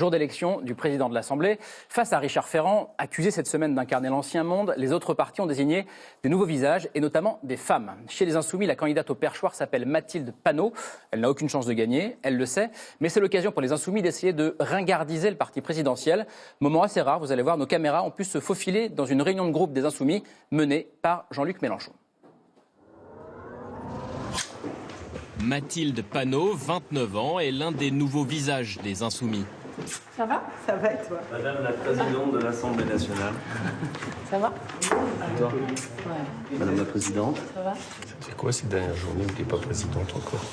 jour d'élection du président de l'Assemblée. Face à Richard Ferrand, accusé cette semaine d'incarner l'ancien monde, les autres partis ont désigné des nouveaux visages et notamment des femmes. Chez les Insoumis, la candidate au perchoir s'appelle Mathilde Panot. Elle n'a aucune chance de gagner, elle le sait, mais c'est l'occasion pour les Insoumis d'essayer de ringardiser le parti présidentiel. Moment assez rare, vous allez voir, nos caméras ont pu se faufiler dans une réunion de groupe des Insoumis menée par Jean-Luc Mélenchon. Mathilde Panot, 29 ans, est l'un des nouveaux visages des Insoumis. Ça va? Ça va et toi? Madame la Présidente de l'Assemblée nationale. Ça va? Et toi? Ouais. Madame la Présidente. Ça va? C'est quoi ces dernières journées où tu n'es pas présidente encore?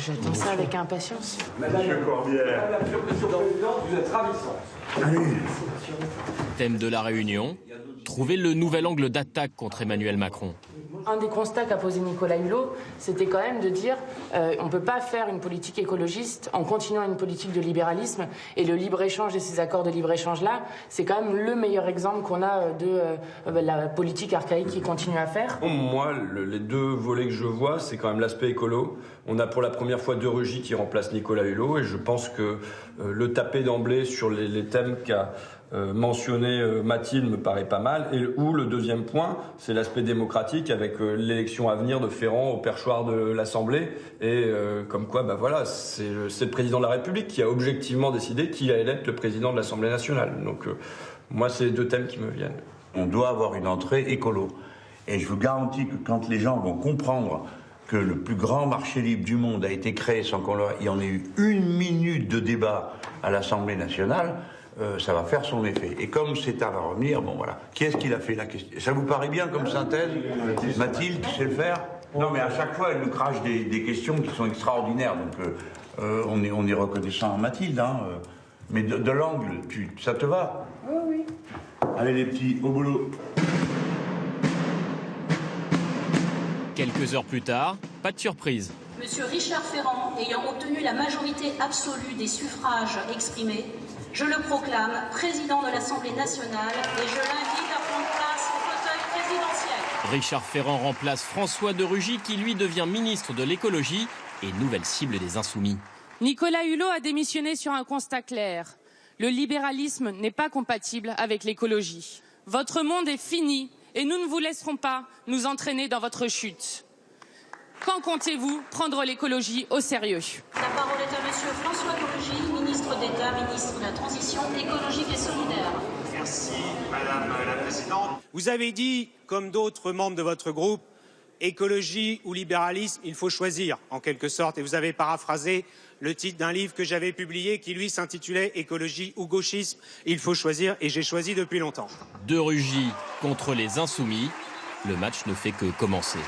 J'attends ça avec impatience. Monsieur Corbière. Madame la Présidente, vous êtes ravissante. Allez. Thème de la réunion, trouver le nouvel angle d'attaque contre Emmanuel Macron. Un des constats qu'a posé Nicolas Hulot, c'était quand même de dire on ne peut pas faire une politique écologiste en continuant une politique de libéralisme. Et le libre-échange et ces accords de libre-échange-là, c'est quand même le meilleur exemple qu'on a de la politique archaïque qui continue à faire. Moi, les deux volets que je vois, c'est quand même l'aspect écolo. On a pour la première fois De Rugy qui remplace Nicolas Hulot et je pense que le taper d'emblée sur les thèmes qu'a mentionné Mathilde me paraît pas mal. Ou le deuxième point, c'est l'aspect démocratique avec l'élection à venir de Ferrand au perchoir de l'Assemblée. Et comme quoi, voilà, c'est le président de la République qui a objectivement décidé qui allait être le président de l'Assemblée nationale. Donc moi, c'est les deux thèmes qui me viennent. On doit avoir une entrée écolo. Et je vous garantis que quand les gens vont comprendre que le plus grand marché libre du monde a été créé sans qu'il y en ait eu une minute de débat à l'Assemblée nationale, ça va faire son effet. Et comme c'est à revenir, bon voilà. Qui est-ce qui l'a fait la question? Ça vous paraît bien comme synthèse? Mathilde, tu sais le faire? Non, mais à chaque fois, elle nous crache des questions qui sont extraordinaires. Donc, on est reconnaissant à Mathilde. Hein, mais de l'angle, ça te va? Oui, oui. Allez les petits, au boulot. Quelques heures plus tard, pas de surprise. Monsieur Richard Ferrand, ayant obtenu la majorité absolue des suffrages exprimés, je le proclame président de l'Assemblée nationale et je l'invite à prendre place au fauteuil présidentiel. Richard Ferrand remplace François de Rugy qui lui devient ministre de l'écologie et nouvelle cible des Insoumis. Nicolas Hulot a démissionné sur un constat clair. Le libéralisme n'est pas compatible avec l'écologie. Votre monde est fini et nous ne vous laisserons pas nous entraîner dans votre chute. Quand comptez-vous prendre l'écologie au sérieux? La parole est à monsieur François de Rugy, ministre d'État, ministre de la Transition écologique et solidaire. Merci, Madame la Présidente. Vous avez dit, comme d'autres membres de votre groupe, écologie ou libéralisme, il faut choisir, en quelque sorte. Et vous avez paraphrasé le titre d'un livre que j'avais publié qui, lui, s'intitulait « Écologie ou gauchisme ». Il faut choisir, et j'ai choisi depuis longtemps. De Rugy contre les Insoumis, le match ne fait que commencer.